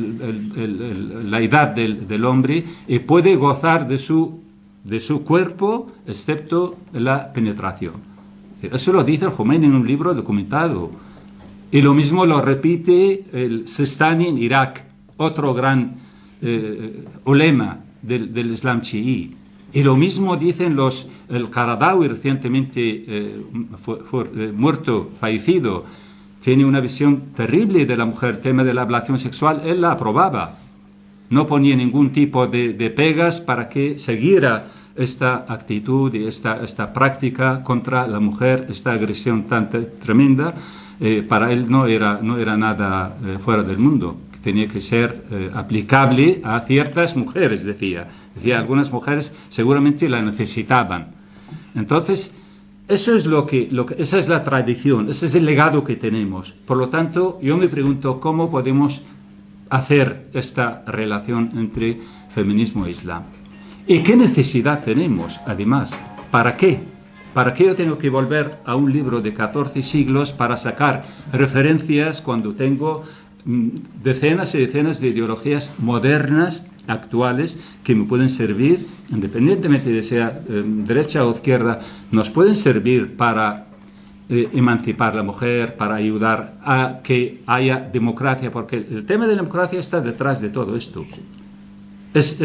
Speaker 3: la edad del hombre, y puede gozar de su cuerpo, excepto la penetración. Eso lo dice el Khomeini en un libro documentado. Y lo mismo lo repite el Sistani en Irak, otro gran ulema del Islam chií. Y lo mismo dicen el Qaradawi, recientemente muerto, fallecido, tiene una visión terrible de la mujer, tema de la ablación sexual, él la aprobaba. No ponía ningún tipo de pegas para que siguiera esta actitud y esta práctica contra la mujer, esta agresión tan tremenda. Para él no era nada fuera del mundo. Tenía que ser aplicable a ciertas mujeres, decía. Algunas mujeres seguramente la necesitaban. Entonces, eso es esa es la tradición, ese es el legado que tenemos. Por lo tanto, yo me pregunto cómo podemos hacer esta relación entre feminismo e islam. ¿Y qué necesidad tenemos, además? ¿Para qué? ¿Para qué yo tengo que volver a un libro de 14 siglos para sacar referencias cuando tengo decenas y decenas de ideologías modernas, actuales, que me pueden servir, independientemente de sea derecha o izquierda, nos pueden servir para emancipar a la mujer, para ayudar a que haya democracia, porque el tema de la democracia está detrás de todo esto. Es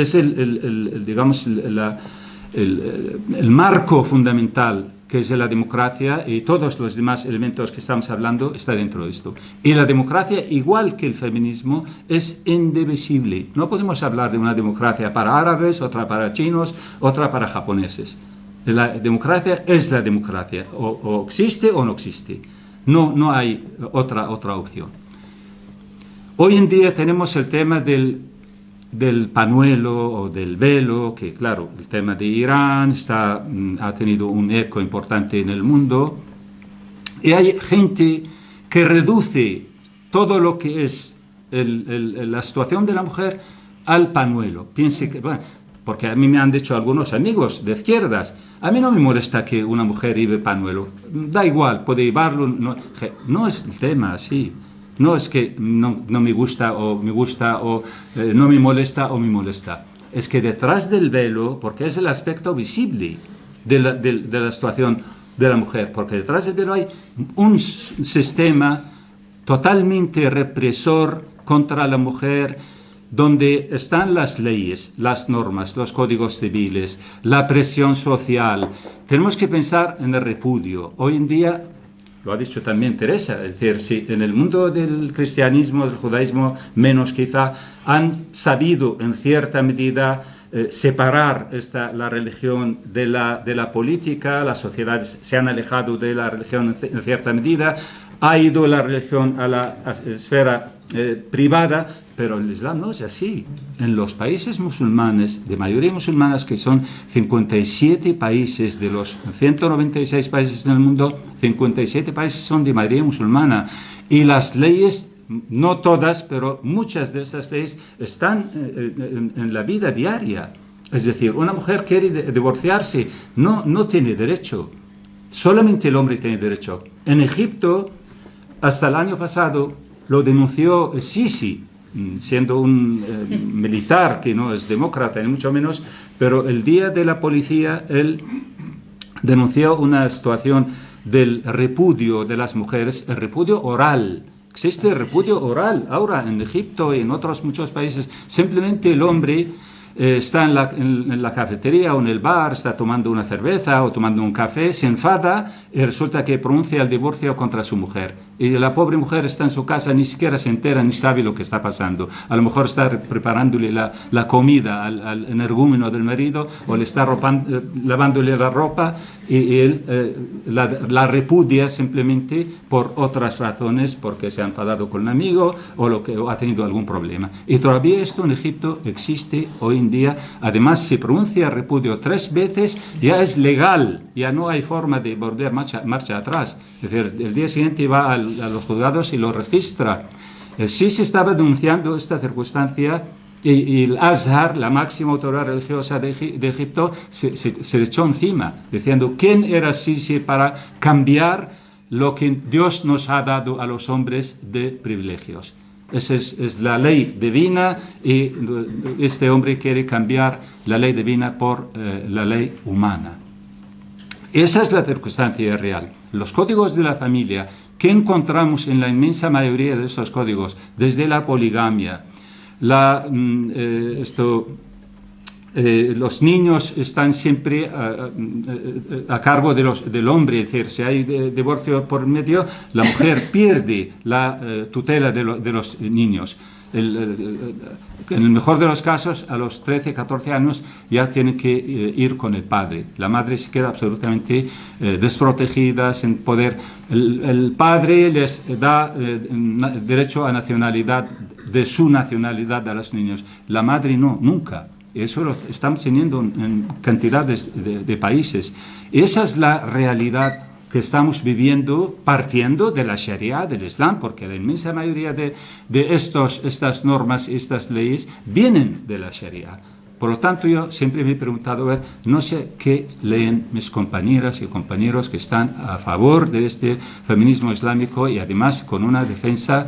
Speaker 3: digamos, el marco fundamental que es la democracia, y todos los demás elementos que estamos hablando está dentro de esto. Y la democracia, igual que el feminismo, es indivisible. No podemos hablar de una democracia para árabes, otra para chinos, otra para japoneses. La democracia es la democracia, o existe o no existe. No hay otra opción. Hoy en día tenemos el tema del pañuelo o del velo, que claro, el tema de Irán ha tenido un eco importante en el mundo, y hay gente que reduce todo lo que es la situación de la mujer al pañuelo. Piense que, bueno, porque a mí me han dicho algunos amigos de izquierdas, a mí no me molesta que una mujer lleve pañuelo, da igual, puede llevarlo, no es el tema así. No es que no me gusta o me gusta, o no me molesta o me molesta. Es que detrás del velo, porque es el aspecto visible de la situación de la mujer, porque detrás del velo hay un sistema totalmente represor contra la mujer, donde están las leyes, las normas, los códigos civiles, la presión social. Tenemos que pensar en el repudio. Hoy en día, lo ha dicho también Teresa, es decir, si en el mundo del cristianismo, del judaísmo, menos quizá, han sabido en cierta medida separar la religión de la política, las sociedades se han alejado de la religión en cierta medida, ha ido la religión a la esfera privada, pero el Islam no es así. En los países musulmanes, de mayoría musulmanas, que son 57 países de los 196 países en el mundo, 57 países son de mayoría musulmana. Y las leyes, no todas, pero muchas de esas leyes están en la vida diaria. Es decir, una mujer quiere divorciarse, no tiene derecho. Solamente el hombre tiene derecho. En Egipto, hasta el año pasado, lo denunció Sisi, siendo un militar que no es demócrata ni mucho menos, pero el día de la policía él denunció una situación del repudio de las mujeres, el repudio oral. Existe el repudio oral ahora en Egipto y en otros muchos países. Simplemente el hombre está en la cafetería o en el bar, está tomando una cerveza o tomando un café, se enfada y resulta que pronuncia el divorcio contra su mujer. Y la pobre mujer está en su casa, ni siquiera se entera ni sabe lo que está pasando. A lo mejor está preparándole la comida al energúmeno del marido o le está lavándole la ropa y él la repudia simplemente por otras razones, porque se ha enfadado con un amigo o ha tenido algún problema. Y todavía esto en Egipto existe hoy en día. Además, se pronuncia repudio 3 veces, ya es legal, ya no hay forma de volver marcha atrás. Es decir, el día siguiente va a los juzgados y lo registra. Sí se estaba denunciando esta circunstancia y el Azhar, la máxima autoridad religiosa de Egipto, se le echó encima, diciendo quién era Sisi para cambiar lo que Dios nos ha dado a los hombres de privilegios. Esa es la ley divina y este hombre quiere cambiar la ley divina por la ley humana. Esa es la circunstancia real. Los códigos de la familia que encontramos en la inmensa mayoría de estos códigos, desde la poligamia, los niños están siempre a cargo del hombre, es decir, si hay divorcio por medio, la mujer pierde la tutela de los niños. En el mejor de los casos, a los 13, 14 años ya tienen que ir con el padre. La madre se queda absolutamente desprotegida, sin poder. El padre les da derecho a nacionalidad, de su nacionalidad a los niños. La madre no, nunca. Eso lo estamos teniendo en cantidades de países. Esa es la realidad que estamos viviendo partiendo de la Sharia, del Islam, porque la inmensa mayoría de estas normas, estas leyes, vienen de la Sharia. Por lo tanto, yo siempre me he preguntado, no sé qué leen mis compañeras y compañeros que están a favor de este feminismo islámico y además con una defensa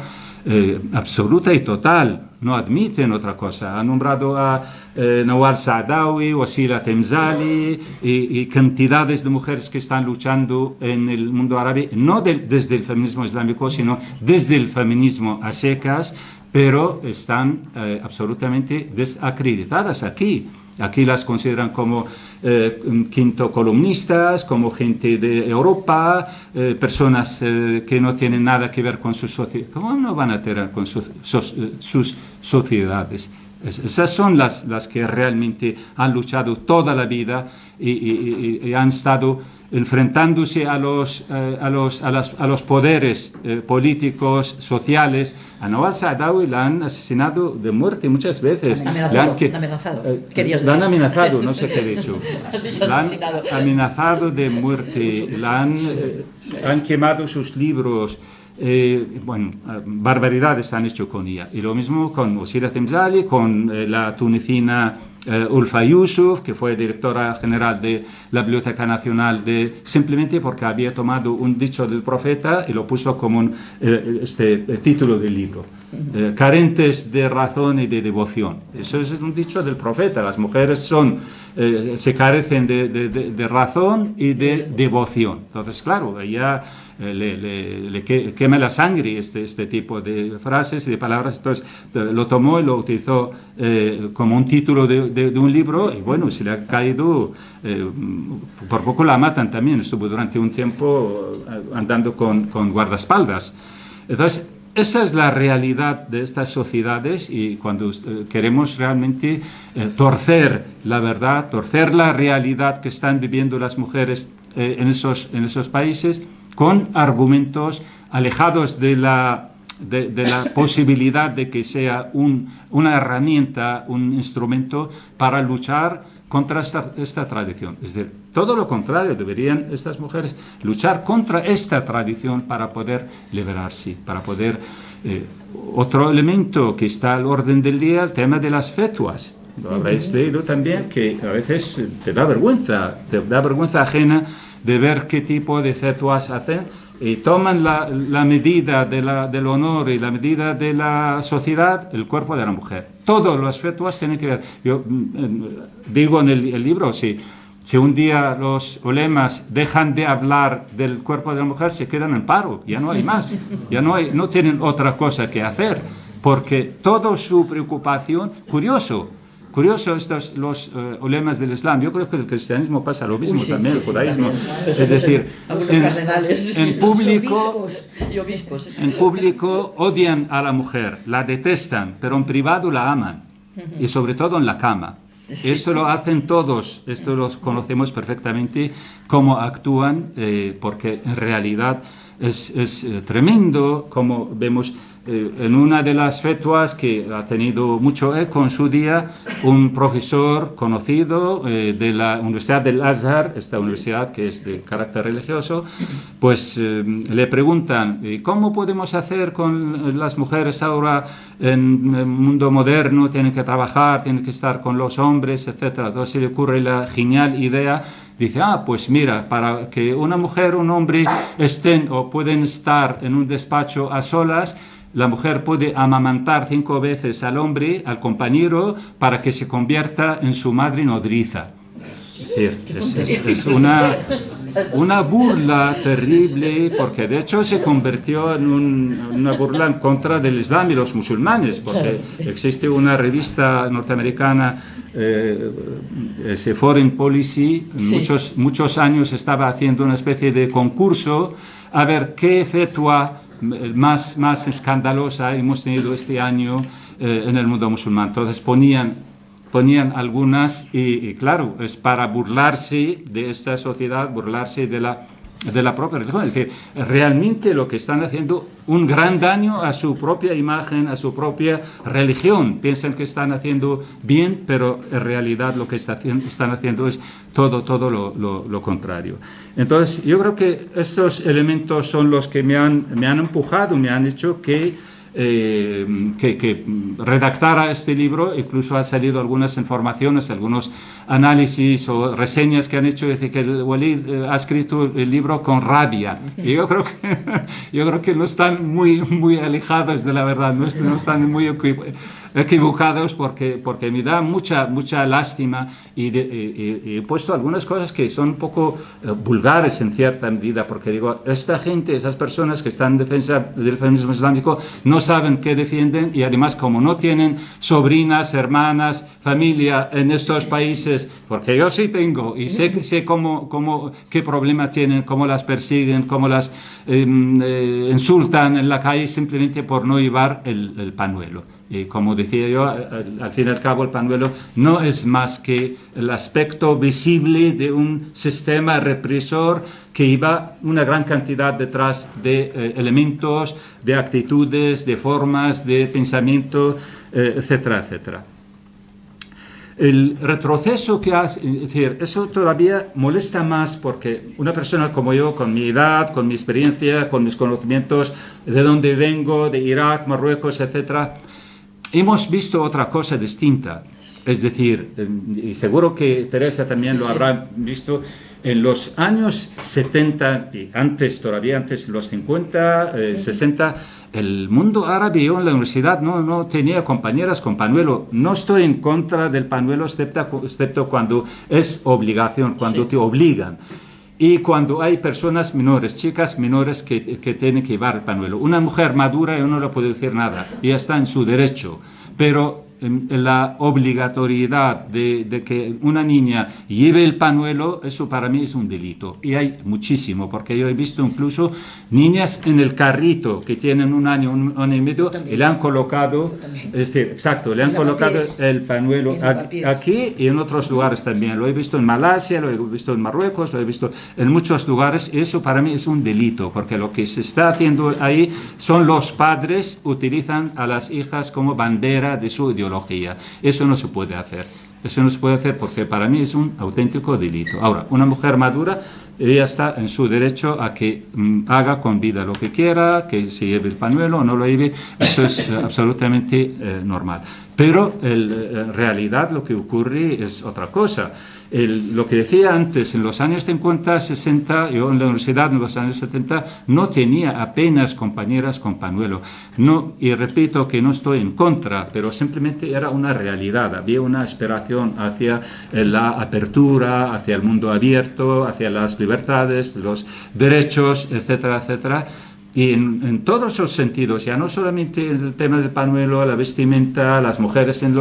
Speaker 3: absoluta y total, no admiten otra cosa. Han nombrado a Nawal Saadawi, Wasila Temzali y cantidades de mujeres que están luchando en el mundo árabe, no desde el feminismo islámico, sino desde el feminismo a secas, pero están absolutamente desacreditadas aquí. Aquí las consideran como quinto columnistas, como gente de Europa, personas que no tienen nada que ver con sus sociedades. ¿Cómo no van a tener con sus sociedades? Esas son las que realmente han luchado toda la vida y han estado enfrentándose a los poderes políticos, sociales. A Nawal Saadawi la han asesinado de muerte muchas veces.
Speaker 2: La han
Speaker 3: amenazado, no sé qué he dicho. La han amenazado de muerte, han quemado sus libros. Barbaridades han hecho con ella. Y lo mismo con Wasila Temzali, con la tunicina Ulfa Yusuf, que fue directora general de la Biblioteca Nacional, simplemente porque había tomado un dicho del profeta y lo puso como título del libro. Carentes de razón y de devoción. Eso es un dicho del profeta. Las mujeres se carecen de razón y de devoción. Entonces, claro, ella le quema la sangre este tipo de frases y de palabras. Entonces lo tomó y lo utilizó como un título de un libro y bueno, se le ha caído, por poco la matan también. Estuvo durante un tiempo andando con guardaespaldas. Entonces esa es la realidad de estas sociedades y cuando queremos realmente torcer la verdad, torcer la realidad que están viviendo las mujeres en esos países, con argumentos alejados de la posibilidad de que sea una herramienta, un instrumento para luchar contra esta tradición. Es decir, todo lo contrario, deberían estas mujeres luchar contra esta tradición para poder liberarse, para poder... otro elemento que está al orden del día, el tema de las fetuas. Lo habréis leído también, que a veces te da vergüenza ajena de ver qué tipo de fetuas hacen y toman la medida del honor y la medida de la sociedad, el cuerpo de la mujer. Todos los fetuas tienen que ver. Yo digo en el libro, si un día los ulemas dejan de hablar del cuerpo de la mujer, se quedan en paro, ya no hay más, no tienen otra cosa que hacer, porque toda su preocupación, curioso, curioso estos los ulemas del Islam. Yo creo que el cristianismo pasa lo mismo también, el judaísmo. Es decir, en público, en público odian a la mujer, la detestan, pero en privado la aman, y sobre todo en la cama. Sí. Esto lo hacen todos, esto los conocemos perfectamente, cómo actúan, porque en realidad es tremendo, como vemos en una de las fetuas que ha tenido mucho eco en su día, un profesor conocido de la Universidad del Azhar, esta universidad que es de carácter religioso, pues le preguntan, ¿cómo podemos hacer con las mujeres ahora en el mundo moderno? Tienen que trabajar, tienen que estar con los hombres, etcétera. Entonces se le ocurre la genial idea. Dice, pues mira, para que una mujer o un hombre estén o pueden estar en un despacho a solas, la mujer puede amamantar 5 veces al hombre, al compañero, para que se convierta en su madre nodriza. Es decir, es una burla terrible, porque de hecho se convirtió en una burla en contra del Islam y los musulmanes, porque existe una revista norteamericana, Foreign Policy, muchos años estaba haciendo una especie de concurso a ver qué fetua más escandalosa hemos tenido este año en el mundo musulmán. Entonces ponían algunas y claro, es para burlarse de esta sociedad, burlarse de la propia religión. Es decir, realmente lo que están haciendo un gran daño a su propia imagen, a su propia religión. Piensan que están haciendo bien, pero en realidad lo que están haciendo es todo lo contrario. Entonces, yo creo que estos elementos son los que me han empujado, me han hecho que redactara este libro. Incluso han salido algunas informaciones, algunos análisis o reseñas que han hecho, decir que el Walid ha escrito el libro con rabia. Y yo creo que no están muy alejados de la verdad, no están muy equivocados, porque me da mucha lástima y he puesto algunas cosas que son un poco vulgares en cierta medida, porque digo, esta gente, esas personas que están en defensa del feminismo islámico no saben qué defienden, y además como no tienen sobrinas, hermanas, familia en estos países, porque yo sí tengo y sé qué problema tienen, cómo las persiguen, cómo las insultan en la calle simplemente por no llevar el pañuelo. Y como decía yo, al fin y al cabo el pañuelo no es más que el aspecto visible de un sistema represor que lleva una gran cantidad detrás de elementos, de actitudes, de formas, de pensamiento, etcétera, etcétera. El retroceso que hace, es decir, eso todavía molesta más, porque una persona como yo, con mi edad, con mi experiencia, con mis conocimientos, de dónde vengo, de Irak, Marruecos, etcétera, hemos visto otra cosa distinta. Es decir, y seguro que Teresa también lo habrá visto, en los años 70 y todavía antes, los 50, 60, el mundo árabe, yo en la universidad no tenía compañeras con pañuelo. No estoy en contra del pañuelo, excepto cuando es obligación, cuando te obligan. Y cuando hay personas menores, chicas menores que tienen que llevar el pañuelo. Una mujer madura, yo no le puedo decir nada, ella está en su derecho, pero la obligatoriedad de que una niña lleve el pañuelo, eso para mí es un delito. Y hay muchísimo, porque yo he visto incluso niñas en el carrito que tienen un año y medio, y le han colocado, le han colocado el pañuelo aquí y en otros lugares también. Lo he visto en Malasia, lo he visto en Marruecos, lo he visto en muchos lugares. Eso para mí es un delito, porque lo que se está haciendo ahí son los padres utilizan a las hijas como bandera de su ideología. Eso no se puede hacer. Eso no se puede hacer, porque para mí es un auténtico delito. Ahora, una mujer madura, ella está en su derecho a que haga con vida lo que quiera, que se lleve el pañuelo o no lo lleve. Eso es absolutamente normal. Pero en realidad lo que ocurre es otra cosa. Lo que decía antes, en los años 50, 60, yo en la universidad en los años 70 no tenía apenas compañeras con pañuelo. No, y repito que no estoy en contra, pero simplemente era una realidad. Había una aspiración hacia la apertura, hacia el mundo abierto, hacia las libertades, los derechos, etcétera, etcétera. y en todos los sentidos, ya no solamente el tema del pañuelo, la vestimenta, las mujeres en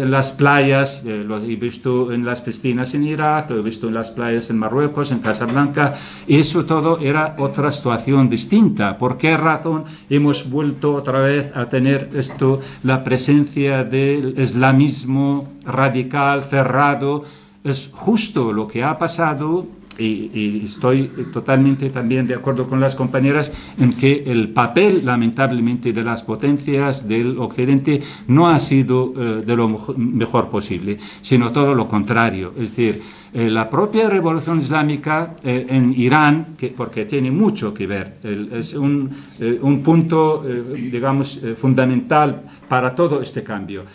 Speaker 3: las playas, lo he visto en las piscinas en Irak, lo he visto en las playas en Marruecos, en Casablanca, eso todo era otra situación distinta. ¿Por qué razón hemos vuelto otra vez a tener esto, la presencia del islamismo radical, cerrado? Es justo lo que ha pasado. Y estoy totalmente también de acuerdo con las compañeras en que el papel, lamentablemente, de las potencias del Occidente no ha sido de lo mejor posible, sino todo lo contrario. Es decir, la propia revolución islámica en Irán, porque tiene mucho que ver, es un punto, digamos, fundamental para todo este cambio.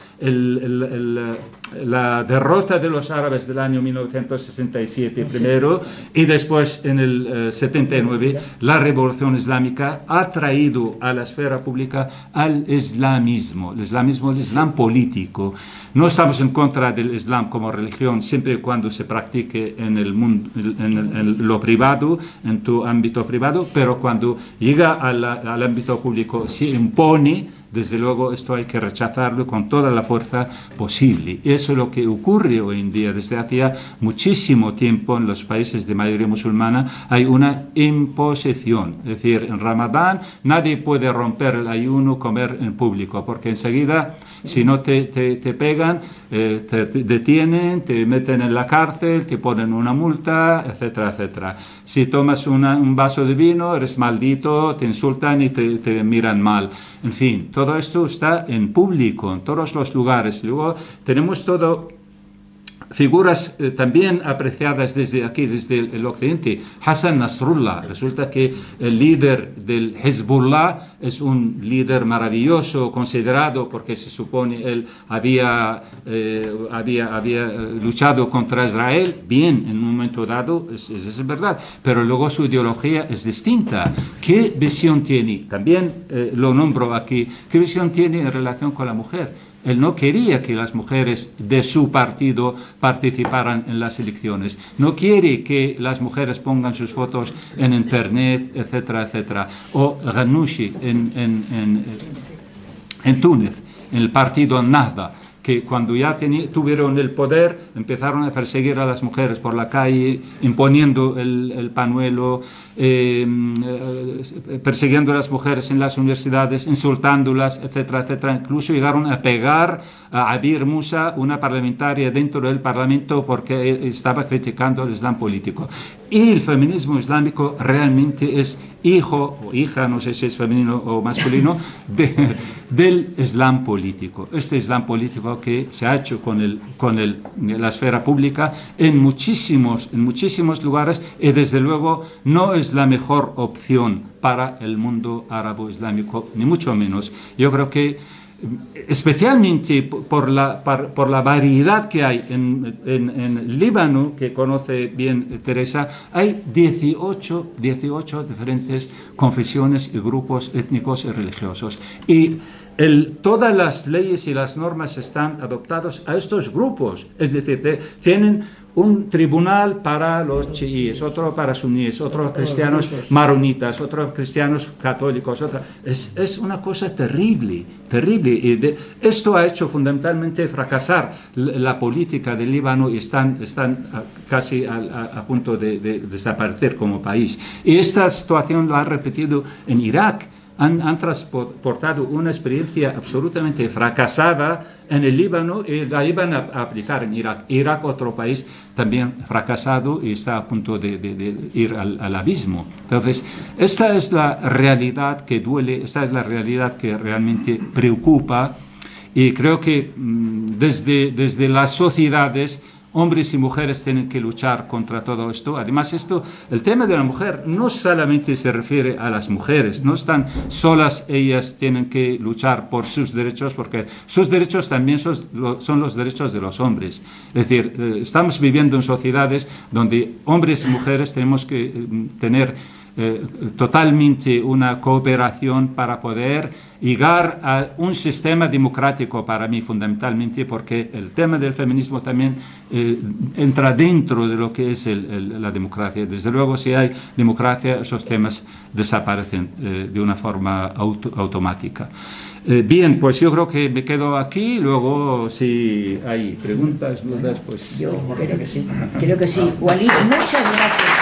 Speaker 3: La derrota de los árabes del año 1967 primero y después en el 79, la revolución islámica ha traído a la esfera pública al islamismo, el islam político. No estamos en contra del islam como religión siempre y cuando se practique en el mundo, en lo privado, en tu ámbito privado, pero cuando llega al ámbito público se impone. Desde luego esto hay que rechazarlo con toda la fuerza posible. Eso es lo que ocurre hoy en día. Desde hacía muchísimo tiempo en los países de mayoría musulmana hay una imposición. Es decir, en Ramadán nadie puede romper el ayuno, comer en público, porque enseguida, si no te pegan, te detienen, te meten en la cárcel, te ponen una multa, etcétera, etcétera. Si tomas un vaso de vino, eres maldito, te insultan y te miran mal. En fin, todo esto está en público, en todos los lugares. Luego tenemos figuras también apreciadas desde aquí, desde el occidente. Hassan Nasrullah, resulta que el líder del Hezbollah es un líder maravilloso, considerado, porque se supone él había luchado contra Israel, bien, en un momento dado, es verdad, pero luego su ideología es distinta. ¿Qué visión tiene? También lo nombro aquí. ¿Qué visión tiene en relación con la mujer? Él no quería que las mujeres de su partido participaran en las elecciones. No quiere que las mujeres pongan sus fotos en internet, etcétera, etcétera. O Ghannouchi en Túnez, en el partido Nahda, que cuando ya tuvieron el poder empezaron a perseguir a las mujeres por la calle, imponiendo el pañuelo, persiguiendo a las mujeres en las universidades, insultándolas, etcétera, etcétera. Incluso llegaron a pegar a Abir Musa, una parlamentaria dentro del Parlamento, porque estaba criticando el Islam político. Y el feminismo islámico realmente es hijo o hija, no sé si es femenino o masculino, del Islam político. Este Islam político que se ha hecho con la esfera pública en muchísimos lugares, y desde luego no es la mejor opción para el mundo árabe islámico, ni mucho menos. Yo creo que especialmente por la variedad que hay en Líbano, que conoce bien Teresa, hay 18 diferentes confesiones y grupos étnicos y religiosos. Y todas las leyes y las normas están adoptadas a estos grupos. Es decir, tienen un tribunal para los chiíes, otro para suníes, otros cristianos maronitas, otros cristianos católicos. Es una cosa terrible, terrible. Y esto ha hecho fundamentalmente fracasar la política del Líbano y están casi a punto de desaparecer como país. Y esta situación lo ha repetido en Irak. Han transportado una experiencia absolutamente fracasada en el Líbano y la iban a aplicar en Irak. Irak, otro país también fracasado y está a punto de ir al abismo. Entonces, esta es la realidad que duele, esta es la realidad que realmente preocupa, y creo que desde las sociedades, hombres y mujeres tienen que luchar contra todo esto. Además, el tema de la mujer no solamente se refiere a las mujeres, no están solas ellas, tienen que luchar por sus derechos, porque sus derechos también son los derechos de los hombres. Es decir, estamos viviendo en sociedades donde hombres y mujeres tenemos que tener totalmente una cooperación para poder llegar a un sistema democrático, para mí fundamentalmente, porque el tema del feminismo también entra dentro de lo que es la democracia. Desde luego, si hay democracia, esos temas desaparecen de una forma automática. Bien, pues yo creo que me quedo aquí. Luego, si hay preguntas, dudas, pues...
Speaker 1: Yo creo que sí. Creo que sí. Walid, muchas gracias.